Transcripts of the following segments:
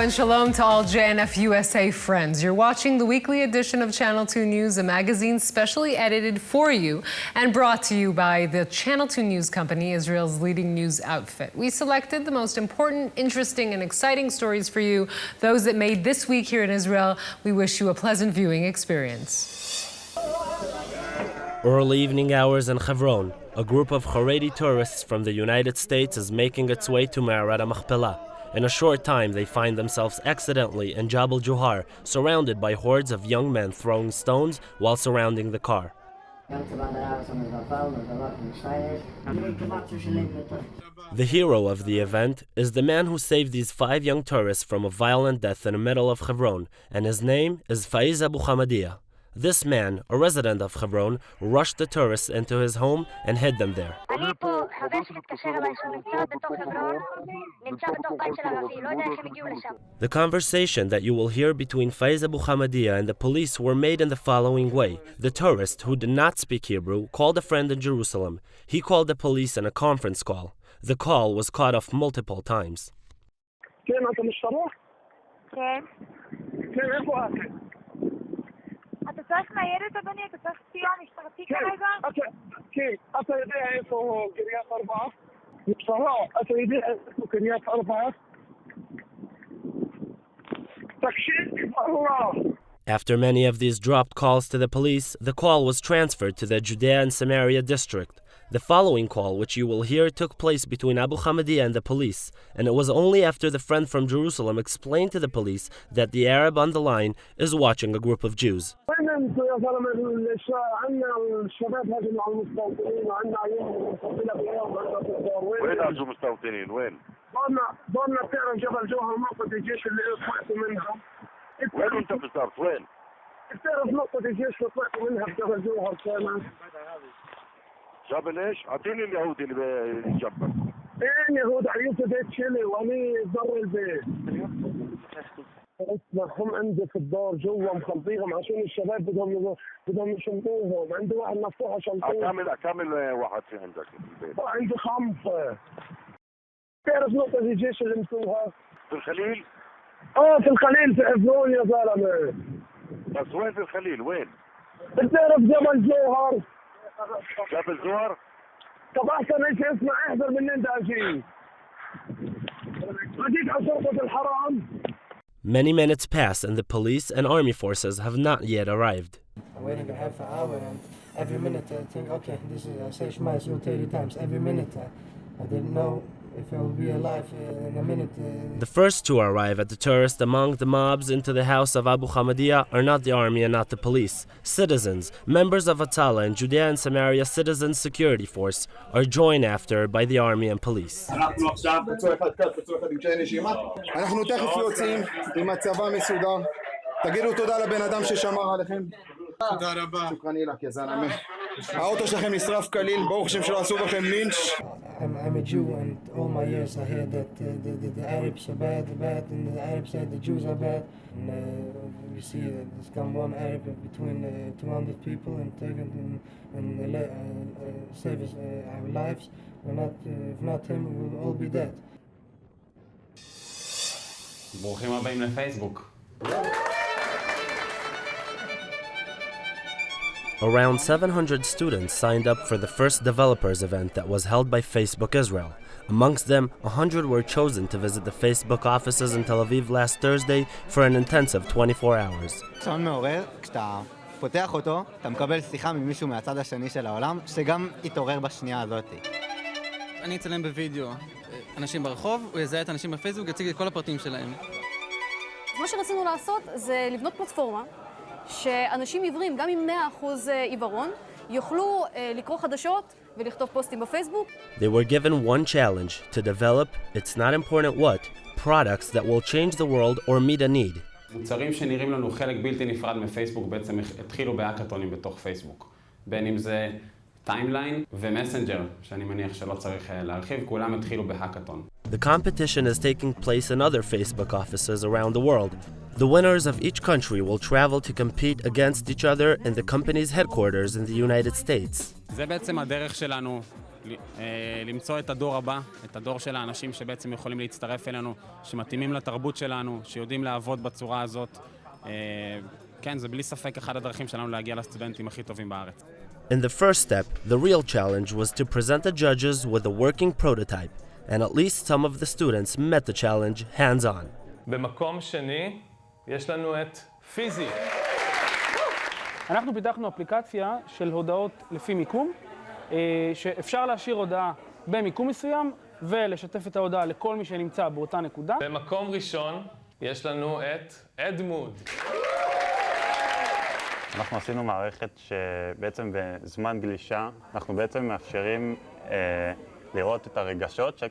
and shalom to all JNF USA friends. You're watching the weekly edition of Channel 2 News, a magazine specially edited for you and brought to you by the Channel 2 News Company, Israel's leading news outfit. We selected the most important, interesting, and exciting stories for you, those that made this week here in Israel. We wish you a pleasant viewing experience. Early evening hours in Hebron, a group of Haredi tourists from the United States is making its way to Me'arat HaMachpelah. In a short time, they find themselves accidentally in Jabal Johar, surrounded by hordes of young men throwing stones while surrounding the car. The hero of the event is the man who saved these 5 young tourists from a violent death in the middle of Hebron, and his name is Faiz Abu Hamadiyah. This man, a resident of Hebron, rushed the tourists into his home and hid them there. The conversation that you will hear between Faiz Abu Hamadiyah and the police were made in the following way. The tourist, who did not speak Hebrew, called a friend in Jerusalem. He called the police in a conference call. The call was cut off multiple times. אתה צריך ניידת, אדוני? אתה צריך סיוע משטרתי כרגע? כן, אתה יודע איפה קריית ארבע? בבשרה, אתה יודע איפה קריית ארבע? תקשיב, ברורה. After many of these dropped calls to the police, the call was transferred to the Judea and Samaria district. The following call, which you will hear, took place between Abu Hamadiyah and the police, and it was only after the friend from Jerusalem explained to the police that the Arab on the line is watching a group of Jews. وين انت بالضبط وين؟ بتعرف نقطة الجيش اللي طلعت منها بجبل جوهر كمان؟ جبل ايش؟ اعطيني اليهودي اللي جنبك. ايه يهود عيوته بيت شلي واني ضر البيت. هم عندي في الدار جوا مخلطيهم عشان الشباب بدهم يشمطوهم، عندي واحد مفتوحة شمطوه. كامل واحد في عندك في البيت. عندي 5. بتعرف نقطة الجيش اللي مسوها؟ في الخليل؟ في الخليل في حفرون يا زلمه. بس وين في الخليل وين؟ بتعرف جبل جوهر؟ جبل جوهر؟ طب احسن ايش اسمع احذر منين بدي اجي. اجيك على شرطة الحرام. Many minutes pass and the police and army forces have not yet arrived. I'm waiting a half an hour and every minute I think, okay, this is I say Shema 30 times. Every minute I didn't know if I will be alive in a minute. The first to arrive at the tourists among the mobs into the house of Abu Hamadiyah are not the army and not the police. Citizens, members of Atala and Judea and Samaria Citizens Security Force, are joined after by the army and police. אנחנו תכף יוצאים עם הצבא מסודר. תגידו תודה לבן אדם ששמר עליכם. תודה רבה. שוכרני לך, יא זלמה. האוטו שלכם נשרף כליל, ברוך השם שלא עשו בכם לינץ'. I'm a Jew and all my years I heard that the Arabs are bad, and the Arabs said the Jews are bad. And we see there's come one Arab between 200 people and taken and save our lives. If not him, we will all be dead. ברוכים הבאים לפייסבוק. Around 700 students signed up for the first developers event that was held by Facebook Israel. Amongst them, 100 were chosen to visit the Facebook offices in Tel Aviv last Thursday for an intensive 24 hours. שעון מעורר, כשאתה פותח אותו, אתה מקבל שיחה ממישהו מהצד השני של העולם, שגם יתעורר בשנייה הזאת. אני אצלם בווידאו אנשים ברחוב, הוא יזהה את האנשים בפייסבוק, יציג את כל הפרטים שלהם. מה שרצינו לעשות זה לבנות פלטפורמה שאנשים עיוורים, גם עם 100% עיוורון, יוכלו לקרוא חדשות ולכתוב פוסטים בפייסבוק. They were given one challenge to develop, it's not important what, products that will change the world or meet a need. מוצרים שנראים לנו חלק בלתי נפרד מפייסבוק בעצם התחילו בהאקתונים בתוך פייסבוק. בין אם זה טיימליין ומסנג'ר, שאני מניח שלא צריך להרחיב, כולם התחילו בהאקתון. The competition is taking place in other Facebook offices around the world. The winners of each country will travel to compete against each other in the company's headquarters in the United States. זה בעצם הדרך שלנו למצוא את הדור הבא, את הדור של האנשים שבעצם יכולים להצטרף אלינו, שמתאימים לתרבות שלנו, שיודעים לעבוד בצורה הזאת. כן, זה בלי ספק אחד הדרכים שלנו להגיע לסטודנטים הכי טובים בארץ. In the first step, the real challenge was to present the judges with a working prototype, and at least some of the students met the challenge hands-on. במקום שני, יש לנו את פיזי. אנחנו פיתחנו אפליקציה של הודעות לפי מיקום, שאפשר להשאיר הודעה במיקום מסוים, ולשתף את ההודעה לכל מי שנמצא באותה נקודה. במקום ראשון, יש לנו את אדמוד. אנחנו עשינו מערכת שבעצם בזמן גלישה, אנחנו בעצם מאפשרים לראות את הרגשות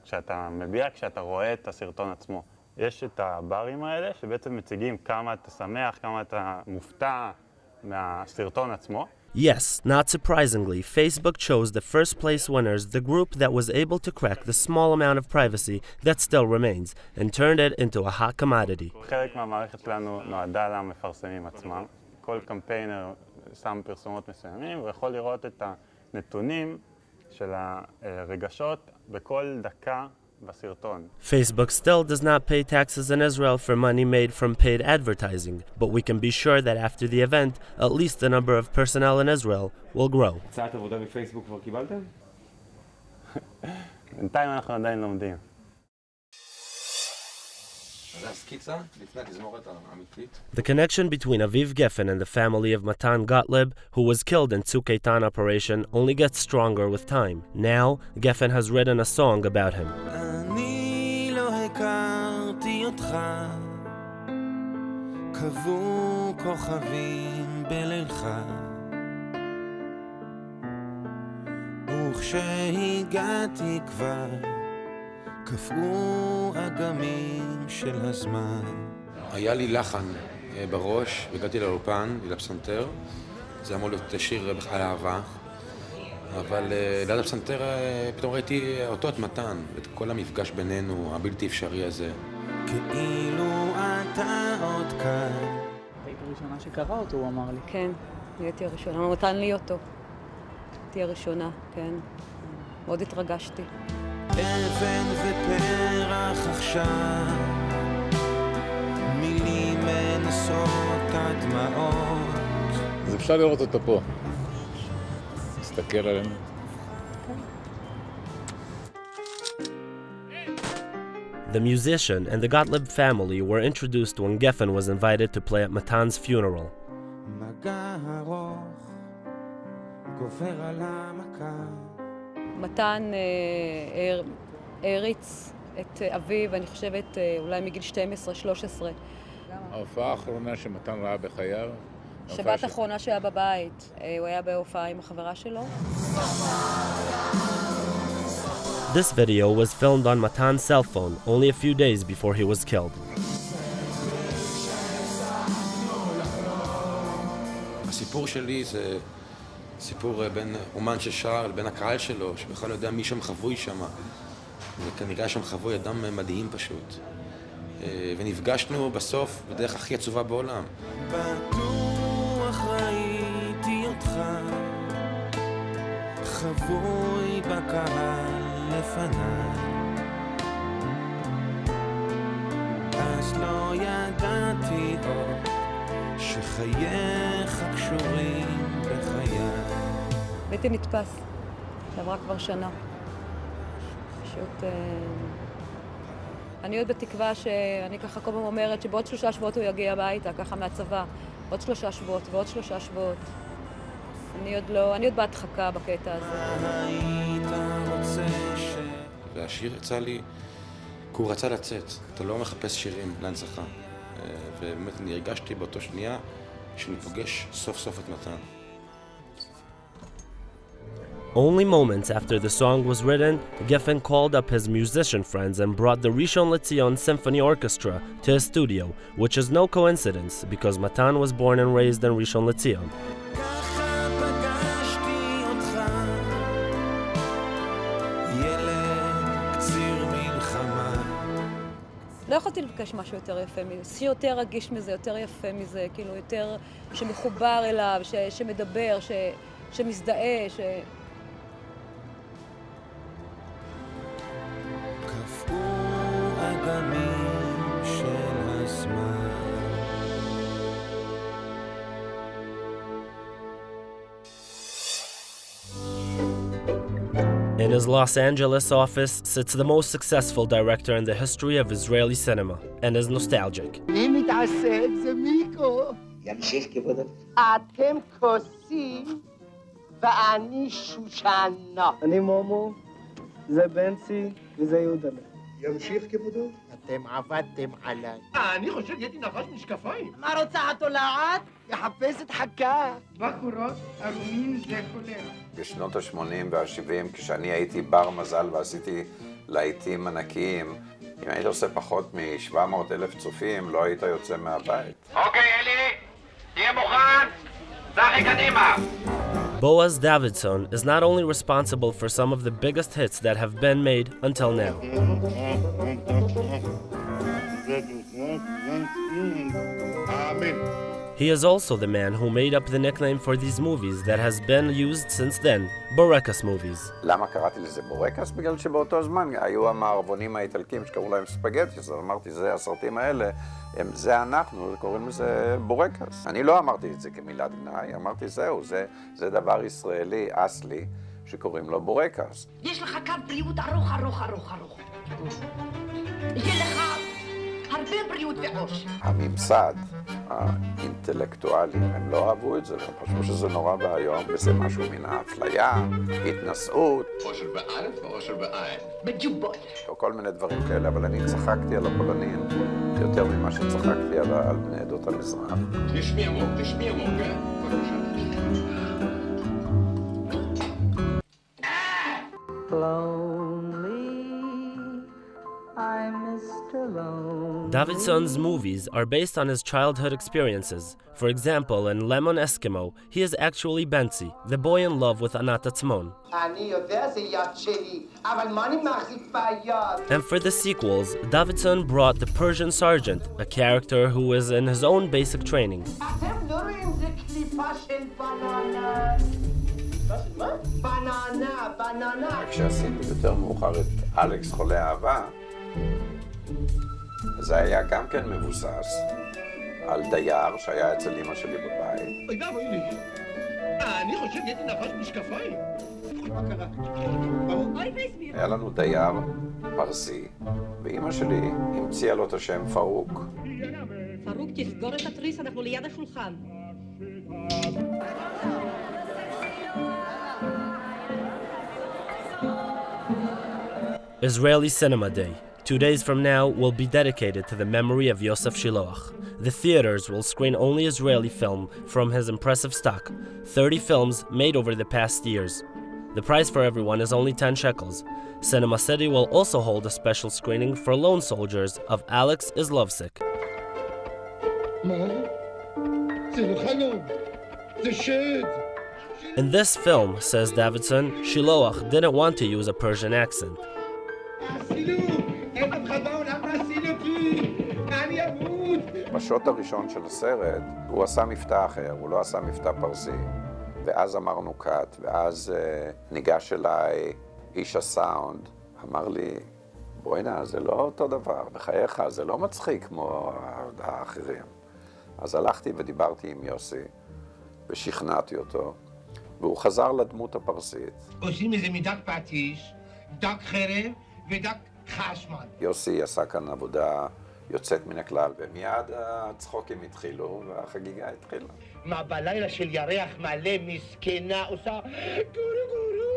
שאתה מביע כשאתה רואה את הסרטון עצמו. יש את הברים האלה שבעצם מציגים כמה אתה שמח, כמה אתה מופתע מהסרטון עצמו. Yes, not surprisingly, Facebook chose the first place winners, the group that was able to crack the small amount of privacy that still remains, and turned it into a hot commodity. חלק מהמערכת שלנו נועדה למפרסמים עצמם. כל קמפיינר שם פרסומות מסוימים ויכול לראות את הנתונים של הרגשות בכל דקה בסרטון. Facebook still does not pay taxes in Israel for money made from paid advertising, but we can be sure that after the event, at least the number of personnel in Israel will grow. הצעת עבודה בפייסבוק כבר קיבלתם? בינתיים אנחנו עדיין לומדים. The connection between Aviv Geffen and the family of Matan Gottlieb, who was killed in Tzuk Eitan operation, only gets stronger with time. Now, Geffen has written a song about him. אני לא הכרתי אותך, קבעו כוכבים בלילך, וכשהגעתי כבר קפאו אגמים של הזמן. היה לי לחן בראש, והגעתי לאולפן, לפסנתר. זה אמור להיות שיר בכלל אהבה. אבל ליד הפסנתר פתאום ראיתי אותו את מתן, את כל המפגש בינינו, הבלתי אפשרי הזה. כאילו אתה עוד כאן. היית הראשונה שקרא אותו, הוא אמר לי. כן, הייתי הראשונה. הוא נתן לי אותו. הייתי הראשונה, כן. מאוד התרגשתי. אבן ופרח עכשיו, מילים מנסות הדמעות. אז אפשר לראות אותו פה. תסתכל עלינו. The musician and the Gottlieb family were introduced when Geffen was invited to play at Matan's funeral. מגע ארוך גובר על המכה. מתן העריץ את אביו, אני חושבת, אולי מגיל 12-13. ההופעה האחרונה שמתן ראה בחייו. שבת האחרונה שהיה בבית, הוא היה בהופעה עם החברה שלו. This video was filmed on Matan's cell phone only a few days before he was killed. הסיפור שלי זה סיפור בין אומן ששר לבין הקהל שלו, שבכלל לא יודע מי שם חבוי שם. וכנראה שם חבוי אדם מדהים פשוט. ונפגשנו בסוף בדרך הכי עצובה בעולם. בטוח ראיתי אותך חבוי בקהל לפניי, אז לא ידעתי עוד שחייך קשורים בחיי. בלתי נתפס, שעברה כבר שנה. פשוט... אני עוד בתקווה שאני ככה כל פעם אומרת שבעוד 3 שבועות הוא יגיע הביתה, ככה מהצבא. עוד 3 שבועות ועוד 3 שבועות. אני עוד בהדחקה בקטע הזה. והשיר יצא לי, כי הוא רצה לצאת. אתה לא מחפש שירים להנצחה. ובאמת אני הרגשתי באותו שנייה שאני פוגש סוף סוף את מתן. Only moments after the song was written, Geffen called up his musician friends and brought the Rishon LeZion Symphony Orchestra to his studio, which is no coincidence because Matan was born and raised in Rishon LeZion. לא יכולתי לבקש משהו יותר יפה מזה, שיר יותר רגיש מזה, יותר יפה מזה, כאילו יותר שמחובר אליו, שמדבר, שמזדהה, In his Los Angeles office sits the most successful director in the history of Israeli cinema and is nostalgic. מי מתעסק? זה מיקו. ימשיך כבודו. אתם כוסים ואני שושנה. אני מומו, זה בנצי וזה יהודה. ימשיך כבודו. אתם עבדתם עליי. אני חושב ידי נחש משקפיים. מה רוצה התולעת? יחפש את חכה. בחורות ערומים זה כולל. בשנות ה-80 וה-70, כשאני הייתי בר מזל ועשיתי להיטים ענקיים, אם היית עושה פחות מ-700,000 צופים, לא היית יוצא מהבית. אוקיי, אלי, תהיה מוכן, צחי קדימה. Boaz Davidson is not only responsible for some of the biggest hits that have been made until now. He is also the man who made up the nickname for these movies that has been used since then, Borekas movies. למה קראתי לזה בורקס? בגלל שבאותו זמן היו המערבונים האיטלקים שקראו להם ספגטי, אז אמרתי, זה הסרטים האלה, זה אנחנו, קוראים לזה בורקס. אני לא אמרתי את זה כמילת גנאי, אמרתי זהו, זה דבר ישראלי, אסלי, שקוראים לו בורקס. יש לך קו בריאות ארוך, ארוך, ארוך, ארוך. יהיה לך הרבה בריאות ועושר. הממסד האינטלקטואלי, הם לא אהבו את זה, הם חשבו שזה נורא ואיום, וזה משהו מן האפליה, התנשאות. אושר באלף ואושר בעין. בג'ובול. או כל מיני דברים כאלה, אבל אני צחקתי על הפולנים יותר ממה שצחקתי על בני עדות המזרח. תשמי עמוק, כן? בבקשה. Davidson's movies are based on his childhood experiences. For example, in Lemon Eskimo, he is actually Bentzi, the boy in love with Anat Atzmon. And for the sequels, Davidson brought the Persian sergeant, a character who is in his own basic training. כשעשיתי יותר מאוחר את אלכס חולה אהבה, זה היה גם כן מבוסס על דייר שהיה אצל אמא שלי בבית. אוי ואבוי לי, אני חושב ידי נחש משקפיים. מה קרה? היה לנו דייר פרסי, ואמא שלי המציאה לו את השם פרוק. פרוק, תסגור את התריס, אנחנו ליד השולחן. Israeli Cinema Day. 2 days from now will be dedicated to the memory of Yosef Shiloach. The theaters will screen only Israeli film from his impressive stock, 30 films made over the past years. The price for everyone is only 10 shekels. Cinema City will also hold a special screening for lone soldiers of Alex Islovsik. In this film, says Davidson, Shiloach didn't want to use a Persian accent. בשוט הראשון של הסרט הוא עשה מבטא אחר, הוא לא עשה מבטא פרסי. ואז אמרנו קאט, ואז ניגש אליי איש הסאונד, אמר לי, בוא'נה, זה לא אותו דבר, בחייך, זה לא מצחיק כמו האחרים. אז הלכתי ודיברתי עם יוסי, ושכנעתי אותו, והוא חזר לדמות הפרסית. עושים איזה מדק פטיש, דק חרב ודק חשמל. יוסי עשה כאן עבודה יוצאת מן הכלל, ומיד הצחוקים התחילו והחגיגה התחילה. מה בלילה של ירח מלא מסכנה עושה גורו גורו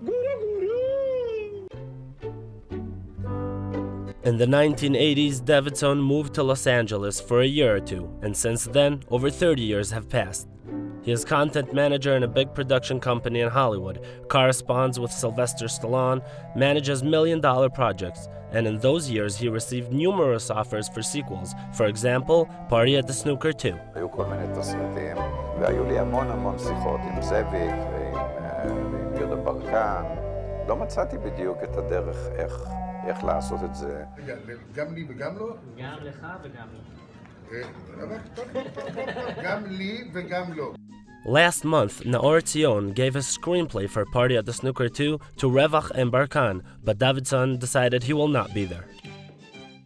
גורו גורו. In the 1980s, Davidson moved to Los Angeles for a year or two, and since then, over 30 years have passed. He is content manager in a big production company in Hollywood, corresponds with Sylvester Stallone, manages million-dollar projects, and in those years he received numerous offers for sequels. For example, Party at the Snooker 2. היו כל מיני תסריטים, והיו לי המון שיחות עם זאביק ועם יהודה ברקן. לא מצאתי בדיוק את הדרך איך לעשות את זה. גם לי וגם לו? גם לך וגם לו. גם לי וגם לו. Last month, Naor Tzion gave his screenplay for Party at the Snooker 2 to Revach and Barkan, but Davidson decided he will not be there.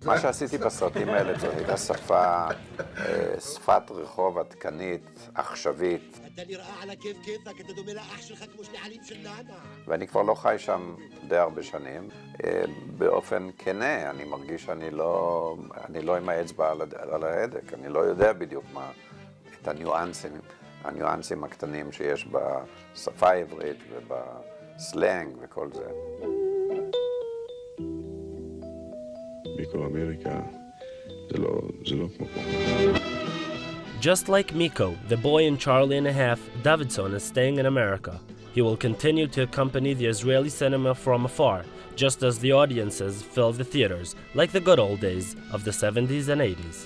מה שעשיתי בסרטים האלה זו הייתה שפת רחוב עדכנית, עכשווית. אתה נראה על הכיף כיפק, אתה דומה לאח שלך כמו שני עלים של נענה. ואני כבר לא חי שם די הרבה שנים. באופן כנה, אני מרגיש שאני לא עם האצבע על ההדק. אני לא יודע בדיוק את הניואנסים הקטנים שיש בשפה העברית ובסלנג וכל זה. מיקו אמריקה, זה לא כמו פה. Just like Miko, the boy in Charlie and a Half, Davidson is staying in America. He will continue to accompany the Israeli cinema from afar, just as the audiences fill the theaters, like the good old days of the 70s and 80s.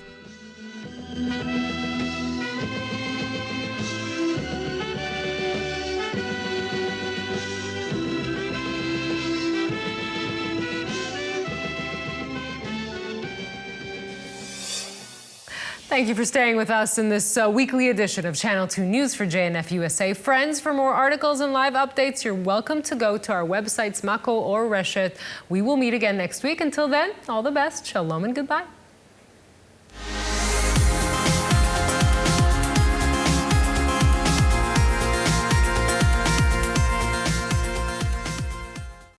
Thank you for staying with us in this weekly edition of Channel 2 News for JNF USA. Friends, for more articles and live updates, you're welcome to go to our websites, Mako or Reshet. We will meet again next week. Until then, all the best. Shalom and goodbye.